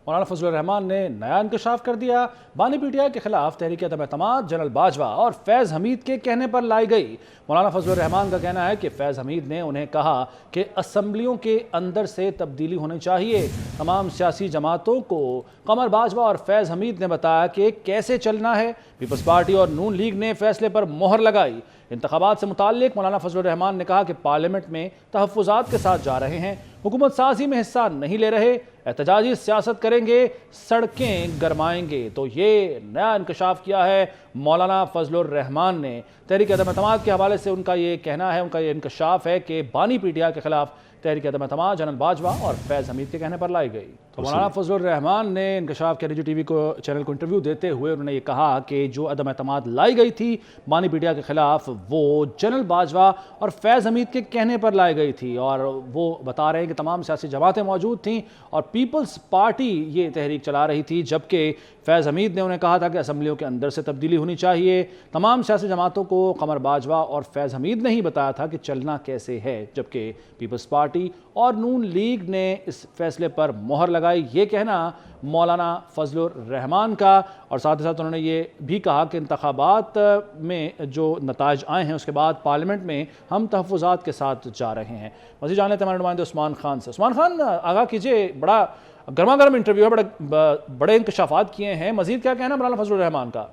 مولانا فضل الرحمان نے نیا انکشاف کر دیا۔ بانی پی ٹی آئی کے خلاف تحریک عدم اعتماد جنرل باجوہ اور فیض حمید کے کہنے پر لائی گئی۔ مولانا فضل الرحمان کا کہنا ہے کہ فیض حمید نے انہیں کہا کہ اسمبلیوں کے اندر سے تبدیلی ہونی چاہیے۔ تمام سیاسی جماعتوں کو قمر باجوہ اور فیض حمید نے بتایا کہ کیسے چلنا ہے۔ پیپلز پارٹی اور نون لیگ نے فیصلے پر مہر لگائی۔ انتخابات سے متعلق مولانا فضل الرحمان نے کہا کہ پارلیمنٹ میں تحفظات کے ساتھ جا رہے ہیں، حکومت سازی میں حصہ نہیں لے رہے، احتجاجی سیاست کریں گے، سڑکیں گرمائیں گے۔ تو یہ نیا انکشاف کیا ہے مولانا فضل الرحمان نے۔ تحریک عدم اعتماد کے حوالے سے ان کا یہ کہنا ہے، ان کا یہ انکشاف ہے کہ بانی پی ٹی آئی کے خلاف تحریک عدم اعتماد جنرل باجوہ اور فیض حمید کے کہنے پر لائی گئی۔ تو مولانا فضل الرحمان نے انکشاف کے ٹی وی چینل کو انٹرویو دیتے ہوئے انہوں نے یہ کہا کہ جو عدم اعتماد لائی گئی تھی بانی پی ٹی آئی کے خلاف وہ جنرل باجوہ اور فیض حمید کے کہنے پر لائی گئی تھی، اور وہ بتا رہے ہیں کہ تمام سیاسی جماعتیں موجود تھیں اور پیپلز پارٹی یہ تحریک چلا رہی تھی، جبکہ فیض حمید نے انہیں کہا تھا کہ اسمبلیوں کے اندر سے تبدیلی ہونی چاہیے۔ تمام سیاسی جماعتوں کو قمر باجوہ اور فیض حمید نے ہی بتایا تھا کہ چلنا کیسے ہے، جبکہ پیپلز پارٹی اور نون لیگ نے اس فیصلے پر مہر لگائی۔ یہ کہنا مولانا فضل الرحمان کا، اور ساتھ ہی ساتھ انہوں نے یہ بھی کہا کہ انتخابات میں جو نتائج آئے ہیں اس کے بعد پارلیمنٹ میں ہم تحفظات کے ساتھ جا رہے ہیں۔ مزید جان لیتے ہیں ہمارے نمائندے عثمان خان سے۔ عثمان خان، آگاہ کیجئے، بڑا گرما گرم انٹرویو ہے، بڑے انکشافات کیے ہیں، مزید کیا کہنا مولانا فضل الرحمان کا؟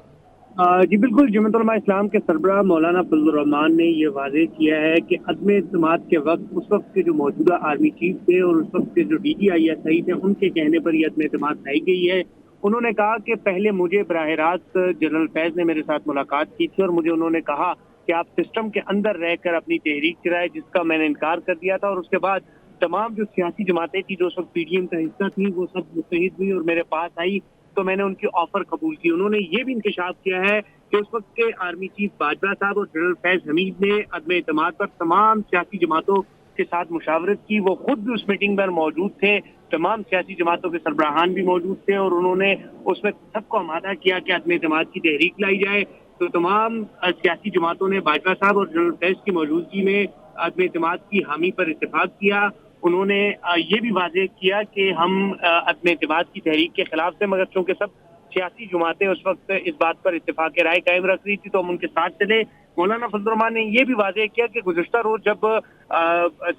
جی بالکل، جمعیت علماء اسلام کے سربراہ مولانا فضل الرحمان نے یہ واضح کیا ہے کہ عدم اعتماد کے وقت اس وقت کے جو موجودہ آرمی چیف تھے اور اس وقت کے جو D G I S I تھے ان کے کہنے پر یہ عدم اعتماد لائی گئی ہے۔ انہوں نے کہا کہ پہلے مجھے براہ راست جنرل فیض نے میرے ساتھ ملاقات کی تھی اور مجھے انہوں نے کہا کہ آپ سسٹم کے اندر رہ کر اپنی تحریک چلائے، جس کا میں نے انکار کر دیا تھا، اور اس کے بعد تمام جو سیاسی جماعتیں تھیں جو اس وقت پی ڈی ایم کا حصہ تھیں وہ سب متحد ہوئی اور میرے پاس آئی تو میں نے ان کی آفر قبول کی۔ انہوں نے یہ بھی انکشاف کیا ہے کہ اس وقت کے آرمی چیف باجوہ صاحب اور جنرل فیض حمید نے عدم اعتماد پر تمام سیاسی جماعتوں کے ساتھ مشاورت کی، وہ خود بھی اس میٹنگ پر موجود تھے، تمام سیاسی جماعتوں کے سربراہان بھی موجود تھے، اور انہوں نے اس میں سب کو آمادہ کیا کہ عدم اعتماد کی تحریک لائی جائے۔ تو تمام سیاسی جماعتوں نے باجوہ صاحب اور جنرل فیض کی موجودگی میں عدم اعتماد کی حامی پر اتفاق کیا۔ انہوں نے یہ بھی واضح کیا کہ ہم عدم اعتماد کی تحریک کے خلاف تھے، مگر چونکہ سب سیاسی جماعتیں اس وقت اس بات پر اتفاق رائے قائم رکھ رہی تھی تو ہم ان کے ساتھ چلے۔ مولانا فضل الرحمان نے یہ بھی واضح کیا کہ گزشتہ روز جب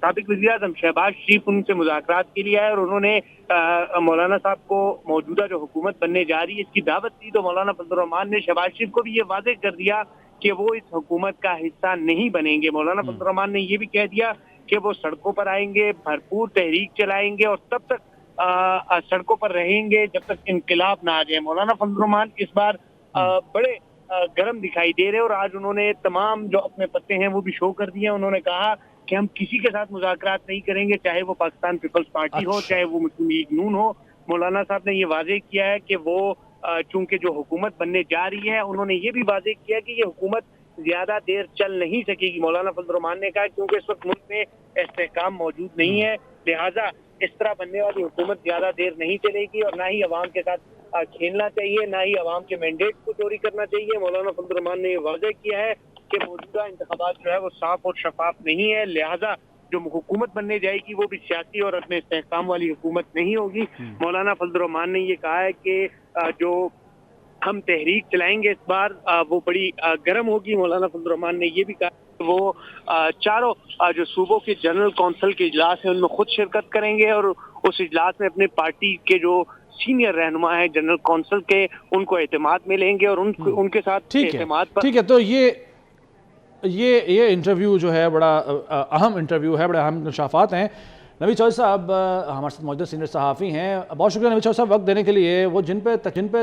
سابق وزیر اعظم شہباز شریف ان سے مذاکرات کے لیے آئے اور انہوں نے مولانا صاحب کو موجودہ جو حکومت بننے جا رہی ہے اس کی دعوت دی، تو مولانا فضل الرحمان نے شہباز شریف کو بھی یہ واضح کر دیا کہ وہ اس حکومت کا حصہ نہیں بنیں گے۔ مولانا فضل الرحمان نے یہ بھی کہہ دیا کہ وہ سڑکوں پر آئیں گے، بھرپور تحریک چلائیں گے اور تب تک سڑکوں پر رہیں گے جب تک انقلاب نہ آ جائے۔ مولانا فضل الرحمان اس بار بڑے گرم دکھائی دے رہے اور آج انہوں نے تمام جو اپنے پتے ہیں وہ بھی شو کر دیے۔ انہوں نے کہا کہ ہم کسی کے ساتھ مذاکرات نہیں کریں گے، چاہے وہ پاکستان پیپلز پارٹی ہو، چاہے وہ مسلم لیگ نون ہو۔ مولانا صاحب نے یہ واضح کیا ہے کہ وہ چونکہ جو حکومت بننے جا رہی ہے، انہوں نے یہ بھی واضح کیا کہ یہ حکومت زیادہ دیر چل نہیں سکے گی۔ مولانا فضل الرحمان نے کہا کیونکہ اس وقت ملک میں استحکام موجود نہیں ہے، لہٰذا اس طرح بننے والی حکومت زیادہ دیر نہیں چلے گی اور نہ ہی عوام کے ساتھ کھیلنا چاہیے، نہ ہی عوام کے مینڈیٹ کو چوری کرنا چاہیے۔ مولانا فضل الرحمان نے یہ واضح کیا ہے کہ موجودہ انتخابات جو ہے وہ صاف اور شفاف نہیں ہے، لہٰذا جو حکومت بننے جائے گی وہ بھی سیاسی اور اپنے استحکام والی حکومت نہیں ہوگی۔ مولانا فضل الرحمان نے یہ کہا ہے کہ جو ہم تحریک چلائیں گے اس بار وہ بڑی گرم ہوگی۔ مولانا فضل الرحمان نے یہ بھی کہا کہ وہ چاروں جو صوبوں کے جنرل کونسل کے اجلاس ہیں ان میں خود شرکت کریں گے اور اس اجلاس میں اپنے پارٹی کے جو سینئر رہنما ہیں جنرل کونسل کے ان کو اعتماد میں لیں گے اور ان کے ساتھ اعتماد پر ٹھیک ہے۔ تو یہ انٹرویو جو ہے بڑا اہم انٹرویو ہے، بڑے اہم انکشافات ہیں۔ نوید چودھری صاحب ہمارے ساتھ موجود سینئر صحافی ہیں، بہت شکریہ نوید چودھری صاحب وقت دینے کے لیے۔ وہ جن پہ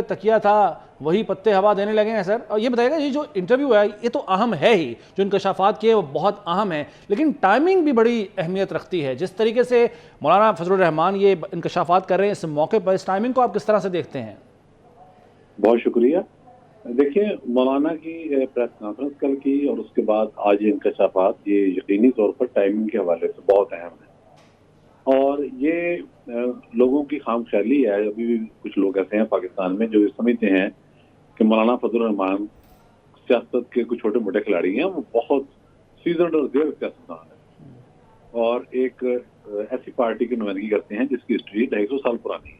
تکیہ تھا وہی پتے ہوا دینے لگے ہیں سر۔ اور یہ بتائیے گا یہ جو انٹرویو ہے یہ تو اہم ہے ہی، جو انکشافات کیے وہ بہت اہم ہیں، لیکن ٹائمنگ بھی بڑی اہمیت رکھتی ہے۔ جس طریقے سے مولانا فضل الرحمان یہ انکشافات کر رہے ہیں اس موقع پر، اس ٹائمنگ کو آپ کس طرح سے دیکھتے ہیں؟ بہت شکریہ۔ دیکھیں، مولانا کی پریس کانفرنس کل کی اور اس کے بعد آج یہ انکشافات یہ یقینی طور پر ٹائمنگ کے حوالے سے بہت اہم ہے، اور یہ لوگوں کی خام خیالی ہے۔ ابھی بھی کچھ لوگ ایسے ہیں پاکستان میں جو یہ سمجھتے ہیں کہ مولانا فضل الرحمان سیاست کے کچھ چھوٹے موٹے کھلاڑی ہیں، وہ بہت سیزنڈ اور دیر سیاستدان ہے اور ایک ایسی پارٹی کی نمائندگی کرتے ہیں جس کی ہسٹری 250 سال پرانی ہے۔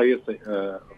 IS